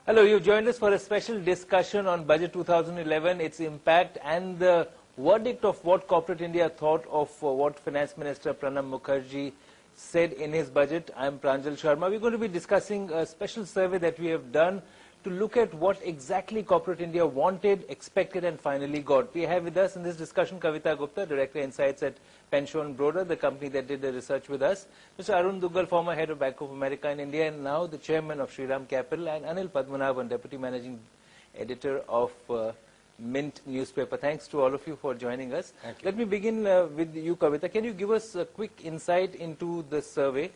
Hello, you've joined us for a special discussion on Budget 2011, its impact and the verdict of what corporate India thought of what Finance Minister Pranab Mukherjee said in his budget. I'm Pranjal Sharma. We're going to be discussing a special survey that we have done to look at what exactly corporate India wanted, expected and finally got. We have with us in this discussion Kavita Gupta, Director Insights at Pension Broder, the company that did the research with us, Mr. Arun Duggal, former head of Bank of America in India and now the chairman of Shriram Capital, and Anil Padmanabhan, Deputy Managing Editor of Mint newspaper. Thanks to all of you for joining us. Let me begin with you, Kavita. Can you give us a quick insight into the survey?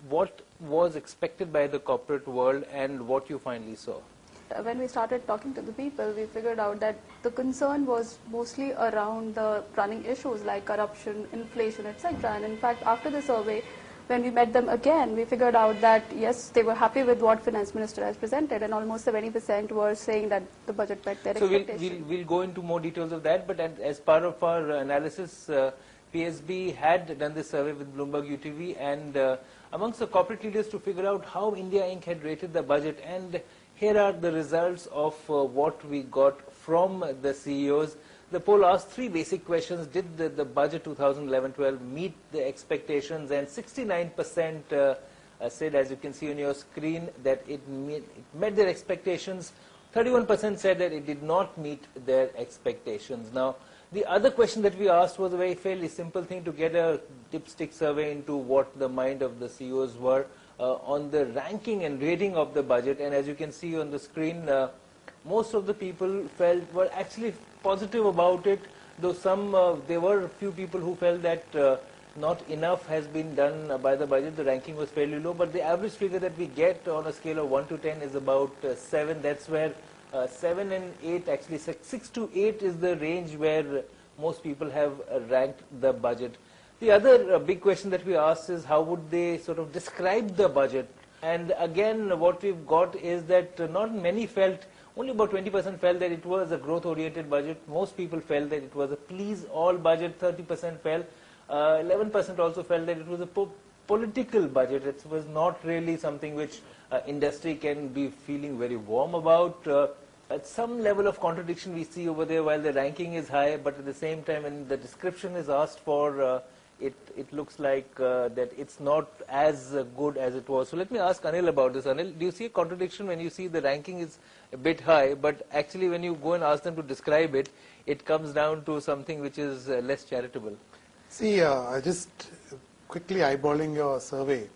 What was expected by the corporate world and what you finally saw? When we started talking to the people, we figured out that the concern was mostly around the running issues like corruption, inflation, etc. And in fact, after the survey, when we met them again, we figured out that yes, they were happy with what Finance Minister has presented, and almost 70% were saying that the budget met their expectations. We'll go into more details of that, but as part of our analysis, PSB had done this survey with Bloomberg UTV and amongst the corporate leaders to figure out how India Inc. had rated the budget, and here are the results of what we got from the CEOs. The poll asked three basic questions. Did the budget 2011-12 meet the expectations? And 69% said, as you can see on your screen, that it met their expectations. 31% said that it did not meet their expectations. Now, the other question that we asked was a very fairly simple thing to get a dipstick survey into what the mind of the CEOs were on the ranking and rating of the budget. And as you can see on the screen, most of the people were actually positive about it, though there were a few people who felt that not enough has been done by the budget. The ranking was fairly low, but the average figure that we get on a scale of 1 to 10 is about 7. That's where 7 and 8, actually 6 to 8 is the range where most people have ranked the budget. The other big question that we asked is how would they sort of describe the budget? And again, what we've got is that not many felt, only about 20% felt that it was a growth-oriented budget. Most people felt that it was a please-all budget. 30% felt. 11% also felt that it was a political budget. It was not really something which industry can be feeling very warm about. At some level of contradiction we see over there while the ranking is high, but at the same time when the description is asked for, it looks like that it's not as good as it was. So let me ask Anil about this. Anil, do you see a contradiction when you see the ranking is a bit high, but actually when you go and ask them to describe it, it comes down to something which is less charitable? See, I just quickly eyeballing your survey.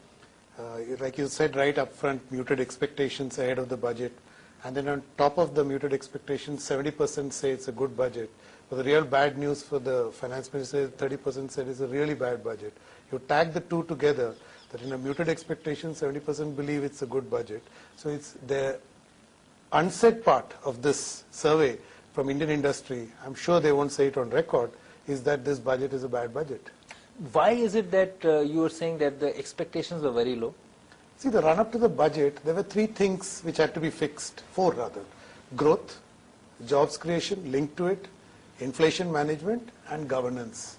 Like you said right up front, muted expectations ahead of the budget. And then on top of the muted expectations, 70% say it's a good budget. But the real bad news for the finance minister, 30% said it's a really bad budget. You tag the two together, that in a muted expectation, 70% believe it's a good budget. So it's the unsaid part of this survey from Indian industry, I'm sure they won't say it on record, is that this budget is a bad budget. Why is it that you are saying that the expectations are very low? See, the run-up to the budget, there were 3 things which had to be fixed, 4 rather. Growth, jobs creation linked to it, inflation management and governance.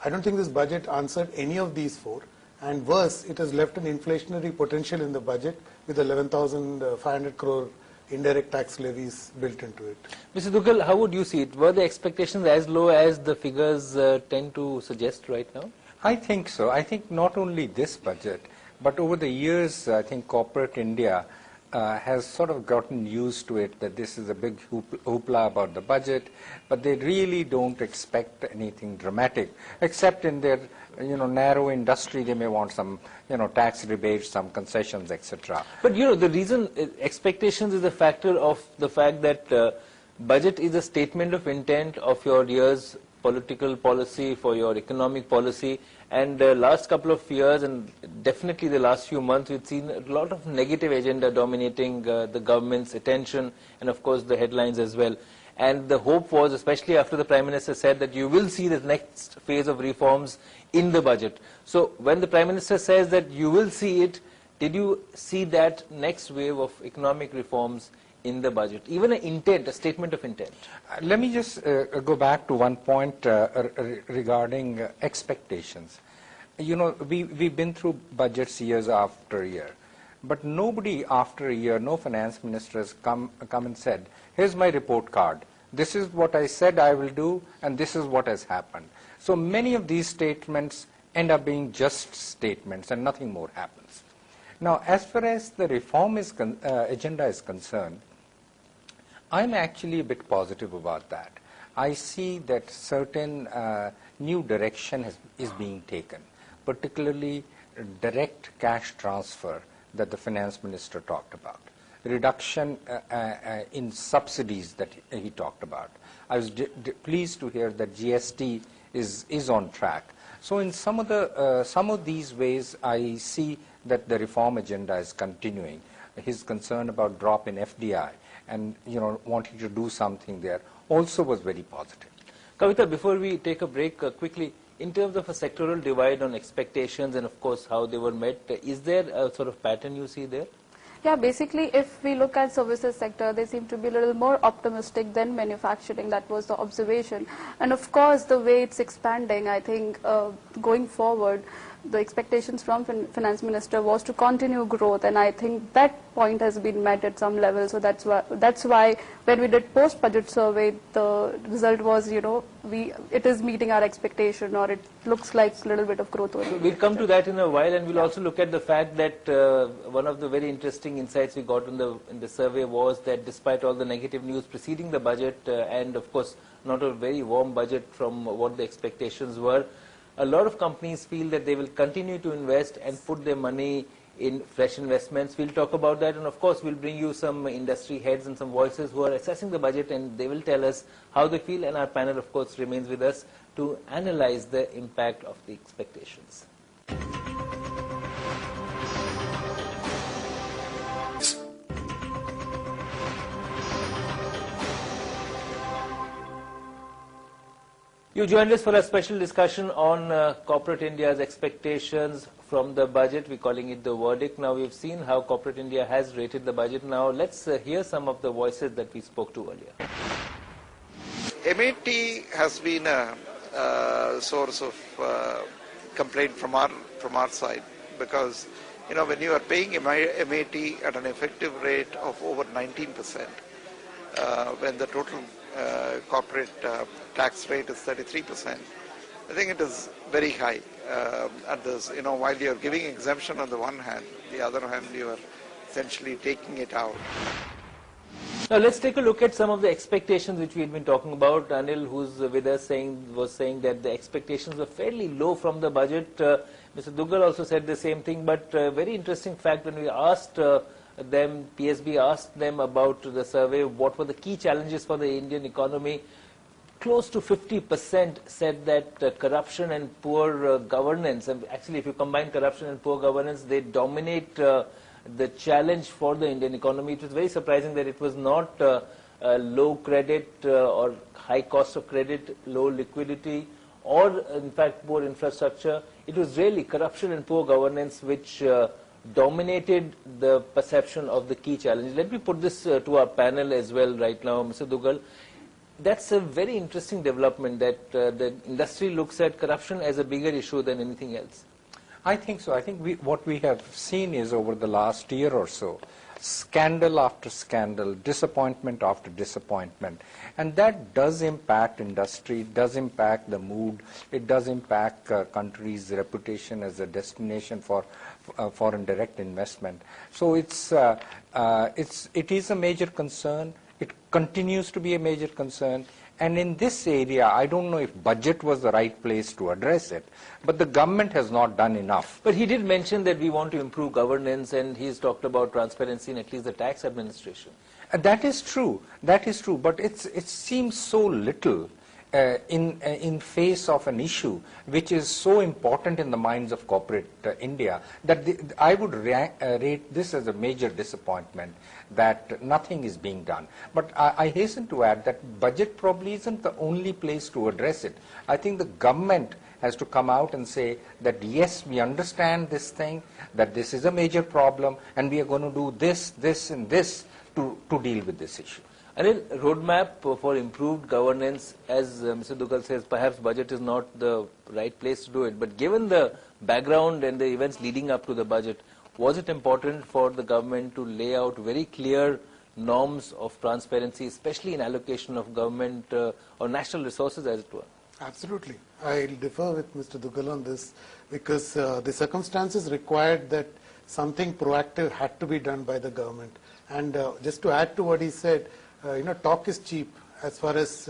I don't think this budget answered any of these 4, and worse, it has left an inflationary potential in the budget with 11,500 crore indirect tax levies built into it. Mr. Duggal, how would you see it? Were the expectations as low as the figures tend to suggest right now? I think so. I think not only this budget, but over the years, I think corporate India has sort of gotten used to it, that this is a big hoopla about the budget, but they really don't expect anything dramatic, except in their narrow industry. They may want some tax rebates, some concessions, etc. But the reason expectations is a factor of the fact that budget is a statement of intent of your year's political policy, for your economic policy, and the last couple of years and definitely the last few months we've seen a lot of negative agenda dominating the government's attention and of course the headlines as well. And the hope was, especially after the Prime Minister said that you will see the next phase of reforms in the budget. So when the Prime Minister says that you will see it, did you see that next wave of economic reforms in the budget, even an intent, a statement of intent? Let me just go back to one point regarding expectations. We've been through budgets years after year. But nobody after a year, no finance minister has come and said, here's my report card. This is what I said I will do, and this is what has happened. So many of these statements end up being just statements, and nothing more happens. Now, as far as the reform agenda is concerned, I'm actually a bit positive about that. I see that certain new direction is being taken, particularly direct cash transfer that the finance minister talked about, reduction in subsidies that he talked about. I was pleased to hear that GST is on track. So in some of these ways, I see that the reform agenda is continuing. His concern about drop in FDI and wanting to do something there also was very positive. Kavita, before we take a break, quickly, in terms of a sectoral divide on expectations and of course how they were met, is there a sort of pattern you see there? Yeah, basically, if we look at services sector, they seem to be a little more optimistic than manufacturing. That was the observation. And of course, the way it's expanding, I think going forward, the expectations from finance minister was to continue growth, and I think that point has been met at some level. So that's why when we did post-budget survey, the result was, it is meeting our expectation, or it looks like a little bit of growth. So we'll come to that in a while, and we'll also look at the fact that one of the very interesting insights we got in the survey was that despite all the negative news preceding the budget, and of course not a very warm budget from what the expectations were, a lot of companies feel that they will continue to invest and put their money in fresh investments. We'll talk about that, and of course we'll bring you some industry heads and some voices who are assessing the budget, and they will tell us how they feel, and our panel of course remains with us to analyze the impact of the expectations. You joined us for a special discussion on corporate India's expectations from the budget. We're calling it the verdict. Now we've seen how corporate India has rated the budget. Now let's hear some of the voices that we spoke to earlier. MAT has been a source of complaint from our side, because when you are paying MAT at an effective rate of over 19%, when the total corporate tax rate is 33%, I think it is very high. At this, while you are giving exemption on the one hand, the other hand you are essentially taking it out. Now let's take a look at some of the expectations which we had been talking about. Anil, who's with us, was saying that the expectations were fairly low from the budget. Mr. Duggal also said the same thing, but very interesting fact, when we asked them, PSB asked them about the survey, what were the key challenges for the Indian economy, close to 50% said that corruption and poor governance, and actually if you combine corruption and poor governance, they dominate the challenge for the Indian economy. It was very surprising that it was not low credit or high cost of credit, low liquidity, or in fact poor infrastructure. It was really corruption and poor governance which dominated the perception of the key challenge. Let me put this to our panel as well right now, Mr. Duggal. That's a very interesting development, that the industry looks at corruption as a bigger issue than anything else. I think so. I think what we have seen is, over the last year or so, scandal after scandal, disappointment after disappointment, and that does impact industry, does impact the mood, it does impact country's reputation as a destination for foreign direct investment. So it is a major concern. It continues to be a major concern. And in this area, I don't know if budget was the right place to address it, but the government has not done enough. But he did mention that we want to improve governance, and he's talked about transparency in at least the tax administration. That is true. That is true. But it seems so little in face of an issue which is so important in the minds of corporate India, that I would rate this as a major disappointment that nothing is being done. But I hasten to add that budget probably isn't the only place to address it. I think the government has to come out and say that yes, we understand this thing, that this is a major problem, and we are going to do this, this and this to deal with this issue. Anil, roadmap for improved governance, as Mr. Duggal says, perhaps budget is not the right place to do it, but given the background and the events leading up to the budget, was it important for the government to lay out very clear norms of transparency, especially in allocation of government or national resources, as it were? Absolutely. I'll differ with Mr. Dugal on this because the circumstances required that something proactive had to be done by the government. And just to add to what he said, talk is cheap as far as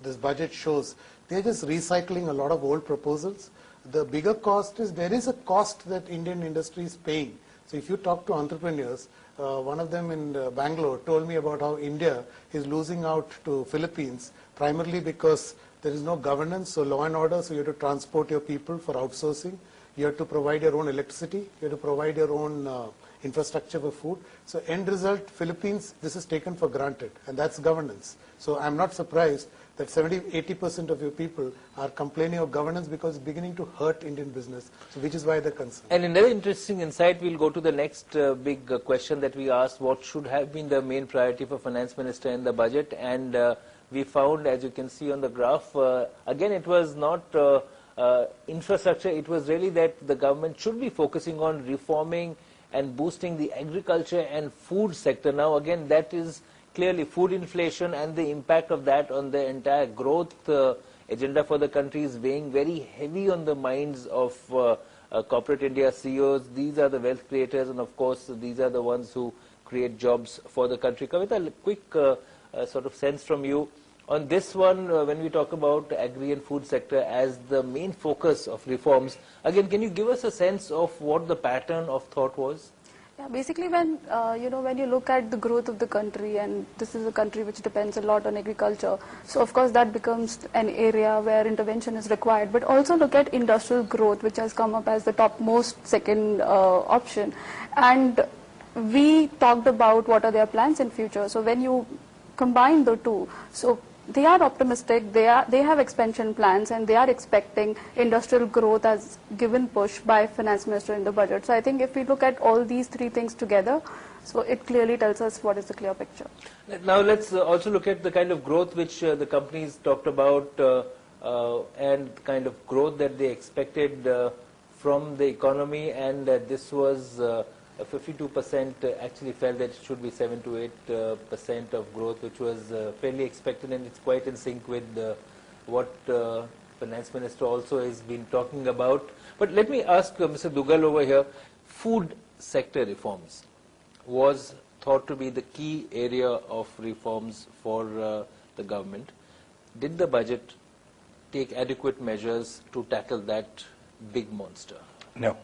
this budget shows. They're just recycling a lot of old proposals. The bigger cost is there is a cost that Indian industry is paying. So if you talk to entrepreneurs, one of them in Bangalore told me about how India is losing out to Philippines primarily because there is no governance, so law and order, so you have to transport your people for outsourcing. You have to provide your own electricity. You have to provide your own infrastructure for food. So end result, Philippines, this is taken for granted, and that's governance. So I'm not surprised that 70-80% of your people are complaining of governance because it's beginning to hurt Indian business, so which is why they're concerned. And another interesting insight, we'll go to the next big question that we asked, what should have been the main priority for Finance Minister in the budget? And we found, as you can see on the graph, again it was not infrastructure, it was really that the government should be focusing on reforming and boosting the agriculture and food sector. Now again, that is clearly food inflation and the impact of that on the entire growth agenda for the country is weighing very heavy on the minds of corporate India CEOs. These are the wealth creators, and of course these are the ones who create jobs for the country. Kavita, a quick sort of sense from you on this one, when we talk about agri and food sector as the main focus of reforms. Again, can you give us a sense of what the pattern of thought was? Yeah, basically when when you look at the growth of the country, and this is a country which depends a lot on agriculture, so of course that becomes an area where intervention is required. But also look at industrial growth, which has come up as the topmost second option. And we talked about what are their plans in future. So when you combine the two, so they are optimistic, they have expansion plans, and they are expecting industrial growth as given push by Finance Minister in the budget. So I think if we look at all these three things together, so it clearly tells us what is the clear picture. Now let's also look at the kind of growth which the companies talked about and the kind of growth that they expected from the economy, and this was 52% actually felt that it should be 7 to 8% of growth, which was fairly expected, and it's quite in sync with what Finance Minister also has been talking about. But let me ask Mr. Dugal over here, food sector reforms was thought to be the key area of reforms for the government. Did the budget take adequate measures to tackle that big monster? No,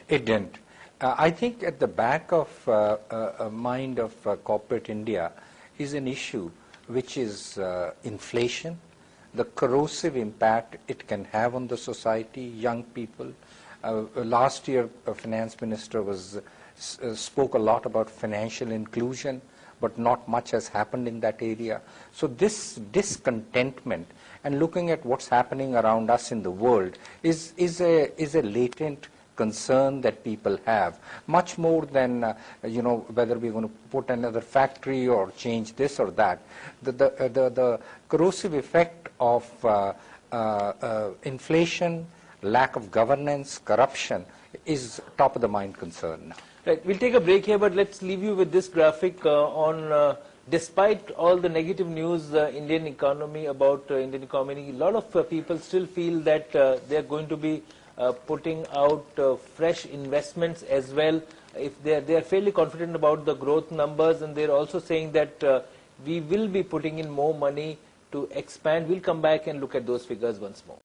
it didn't. I think at the back of a mind of corporate India is an issue which is inflation, the corrosive impact it can have on the society, young people. Last year, Finance Minister spoke a lot about financial inclusion, but not much has happened in that area. So this discontentment and looking at what's happening around us in the world is a latent concern that people have, much more than whether we're going to put another factory or change this or that. The corrosive effect of inflation, lack of governance, corruption is top of the mind concern now. Right, we'll take a break here, but let's leave you with this graphic on despite all the negative news Indian economy, a lot of people still feel that they're going to be putting out fresh investments as well. If they are fairly confident about the growth numbers, and they're also saying that we will be putting in more money to expand. We'll come back and look at those figures once more.